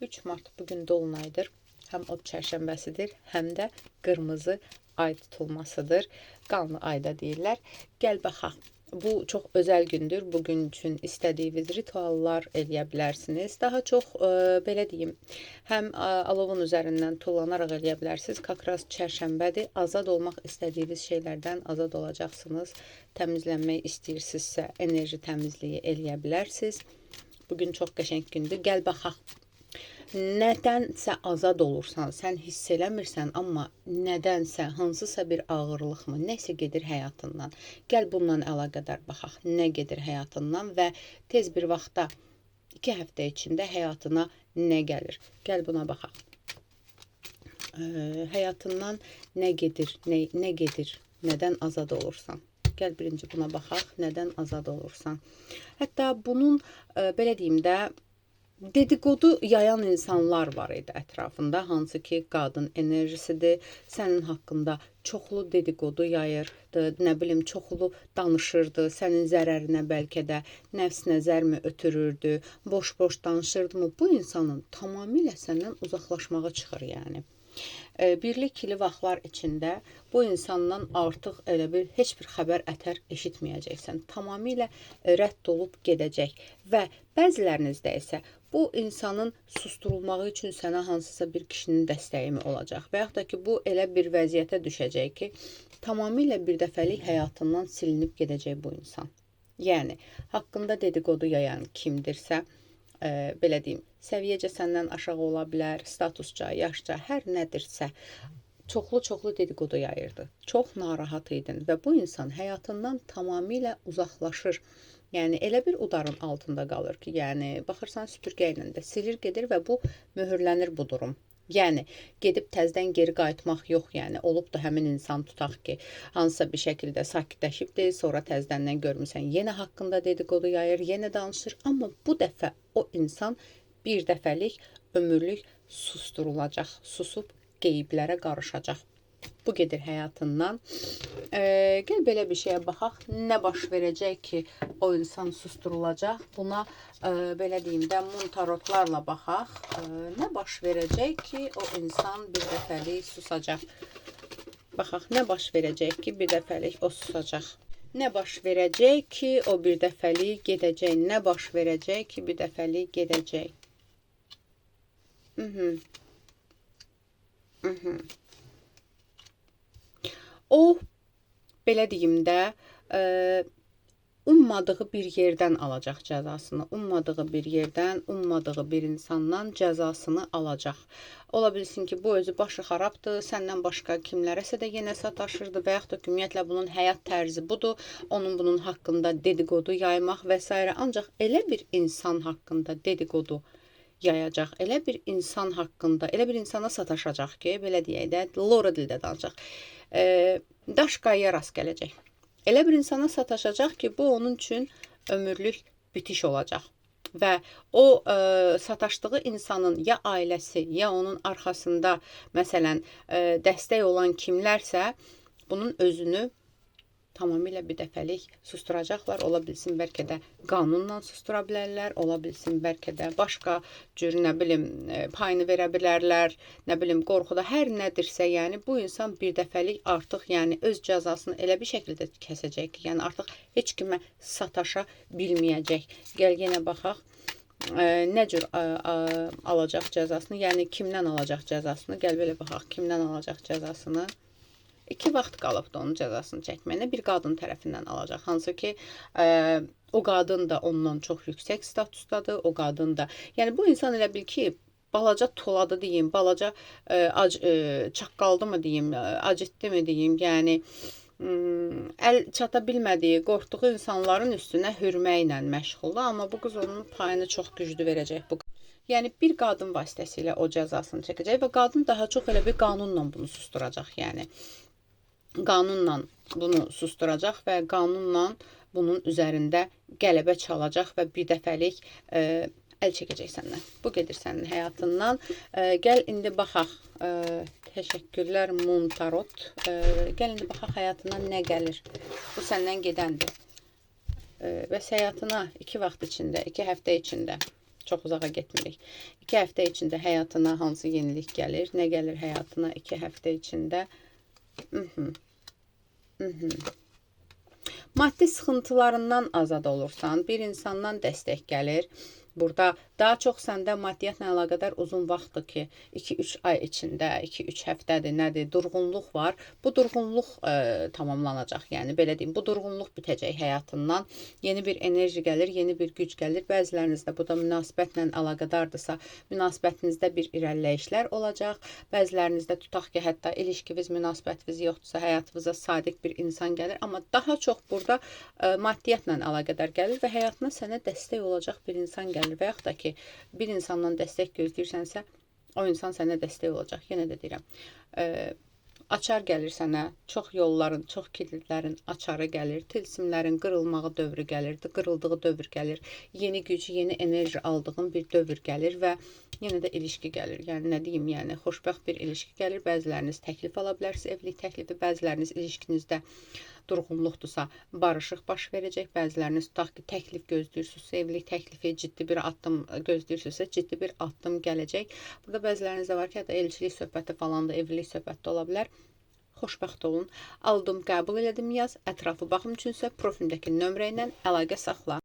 3 Mart bugün dolunaydır. Həm ot çərşənbəsidir, həm də qırmızı ay tutulmasıdır. Qanlı ayda deyirlər. Gəl baxaq. Bu çox özəl gündür. Bugün üçün istədiyiniz rituallar eləyə bilərsiniz. Daha çox belə deyim, həm alovun üzərindən tullanaraq eləyə bilərsiniz. Kakraz çərşənbədir. Azad olmaq istədiyiniz şeylərdən azad olacaqsınız. Təmizlənmək istəyirsinizsə, enerji təmizliyi eləyə bilərsiniz. Bugün çox qəşəng gündür. Gəl baxaq. Nədənsə azad olursan, sən hiss eləmirsən, amma nədənsə, hansısa bir ağırlıq mı, nəsə gedir həyatından. Gəl bundan əlaqədar baxaq, nə gedir həyatından və tez bir vaxtda 2 həftə içində həyatına nə gəlir. Gəl buna baxaq. Həyatından nə gedir, nə gedir, nədən azad olursan. Gəl birinci buna baxaq, nədən azad olursan. Hətta bunun, belə deyim də, dedikodu yayan insanlar var idi ətrafında, hansı ki qadın enerjisidir, sənin haqqında çoxlu dedikodu yayırdı, nə bilim çoxlu danışırdı, sənin zərərinə bəlkə də nəfs nəzərmi ötürürdü, boş-boş danışırdı mı, bu insanın tamamilə səndən uzaqlaşmağa çıxır yəni. Birlikli vaxtlar içində bu insandan artıq elə bir heç bir xəbər ətər eşitməyəcəksən. Tamamilə rədd olub gedəcək və bəzilərinizdə isə bu insanın susturulmağı üçün sənə hansısa bir kişinin dəstəyi mi olacaq və yaxud da ki, bu elə bir vəziyyətə düşəcək ki, tamamilə bir dəfəlik həyatından silinib gedəcək bu insan. Yəni, haqqında dedikodu yayan kimdirsə, belə deyim, səviyyəcə səndən aşağı ola bilər, statusca, yaşca, hər nədirsə, çoxlu dedikodu yayırdı. Çox narahat idin və bu insan həyatından tamamilə uzaqlaşır. Yəni, elə bir udarın altında qalır ki, yəni, baxırsan süpürgə ilə də silir gedir və bu mühürlənir bu durum. Yəni, gedib təzdən geri qayıtmaq yox, yəni, olub da həmin insan tutaq ki, hansısa bir şəkildə sakitləşibdir, sonra təzdəndən görmüsən, yenə haqqında dedikodu yayır, yenə danışır, amma bu dəfə o insan bir dəfəlik, ömürlük susturulacaq, susub qeyblərə qarışacaq. Bu gedir həyatından. Gəl belə bir şeyə baxaq. Nə baş verəcək ki, o insan susturulacaq? Buna belə deyim də, tarotlarla baxaq. Nə baş verəcək ki, o insan bir dəfəlik susacaq? Baxaq, nə baş verəcək ki, bir dəfəlik o susacaq? Nə baş verəcək ki, o bir dəfəlik gedəcək? Nə baş verəcək ki, bir dəfəlik gedəcək? O, belə deyim də, ummadığı bir yerdən alacaq cəzasını, ummadığı bir yerdən, ummadığı bir insandan cəzasını alacaq. Ola bilsin ki, bu özü başı xarabdır, səndən başqa kimlərəsə də yenə sataşırdı və yaxud da ümumiyyətlə bunun həyat tərzi budur, onun bunun haqqında dedikodu yaymaq və s. Ancaq elə bir insan haqqında dedikodu yayacaq, elə bir insan haqqında, elə bir insana sataşacaq ki, belə deyək də, Lora dildə danacaq. Daş qayaya rast gələcək. Elə bir insana sataşacaq ki, bu onun üçün ömürlük bitiş olacaq. Və o sataşdığı insanın ya ailəsi, ya onun arxasında məsələn dəstək olan kimlərsə, bunun özünü tamamilə bir dəfəlik susturacaqlar. Ola bilsin, bəlkə də qanunla sustura bilərlər, ola bilsin, bəlkə də başqa cür, nə bilim, payını verə bilərlər, nə bilim, qorxuda, hər nədirsə, yəni bu insan bir dəfəlik artıq, yəni öz cəzasını elə bir şəkildə kəsəcək ki, yəni artıq heç kimə sataşa bilməyəcək. Gəl yenə baxaq, nə cür alacaq cəzasını, yəni kimdən alacaq cəzasını, gəl belə baxaq, kimdən alacaq cəzasını. 2 vaxt qalıbdı onun cəzasını çəkməyinə, bir qadın tərəfindən alacaq. Hansı ki, o qadın da ondan çox yüksək statusdadır, o qadın da. Yəni, bu insan elə bil ki, balaca toladı deyim, balaca çaqqaldı mı deyim, acitdi mi deyim, yəni, əl çata bilmədiyi, qorxduğu insanların üstünə hürməklə məşğuldur, amma bu qız onun payını çox güclü verəcək. Yəni, bir qadın vasitəsilə o cəzasını çəkəcək və qadın daha çox elə bir qanunla bunu susturacaq, yəni. Qanunla bunu susturacaq və qanunla bunun üzərində qələbə çalacaq və bir dəfəlik əl çəkəcək səndən. Bu gedir sənin həyatından. Gəl indi baxaq. Təşəkkürlər Moon Tarot. Gəl indi baxaq həyatından nə gəlir. Bu səndən gedəndir. Və həyatına 2 vaxt içində, 2 həftə içində Çox uzağa getmirik. 2 həftə içində həyatına hansı yenilik gəlir? Nə gəlir həyatına 2 həftə içində? Maddi sıxıntılarından azad olursan, bir insandan dəstək gəlir. Burada daha çox səndə maddiyyatla əlaqədar uzun vaxtdır ki, 2-3 ay içində, 2-3 həftədir, nədir, durğunluq var. Bu durğunluq tamamlanacaq. Yəni belə deyim, bu durğunluq bitəcək həyatından. Yeni bir enerji gəlir, yeni bir güc gəlir. Bəzilərinizdə bu da münasibətlə əlaqədardırsa, münasibətinizdə bir irəliləyişlər olacaq. Bəzilərinizdə tutaq ki, hətta ilişkiniz, münasibətiniz yoxdursa, həyatınıza sadiq bir insan gəlir. Amma daha çox burada maddiyyatla əlaqədar gəlir və həyatına sənə dəstək olacaq bir insan gəlir. Və yaxud da ki, bir insandan dəstək gözləyirsənsə, o insan sənə dəstək olacaq. Yenə də deyirəm, açar gəlir sənə, çox yolların, çox kilidlərin açarı gəlir, tilsimlərin qırılmağı dövrü gəlir, qırıldığı dövr gəlir, yeni güc, yeni enerji aldığın bir dövr gəlir və yenə də ilişki gəlir. Yəni, nə deyim, yəni, xoşbəxt bir ilişki gəlir. Bəziləriniz təklif ala bilərsiniz, evlilik təklifi, bəziləriniz ilişkinizdə durğunluqdursa, barışıq baş verəcək. Bəziləriniz tutaq ki, təklif gözləyirsinizsə, evlilik təklifi, ciddi bir addım gözləyirsinizsə, ciddi bir addım gələcək. Burada bəziləriniz də var ki, hətta elçilik söhbəti falan da, evlilik söhbəti də ola bilər. Xoşbəxt olun. Aldım, qəbul elədim yaz. Ətrafı baxım üçünsə profilimdəki nömrə ilə əlaqə saxla.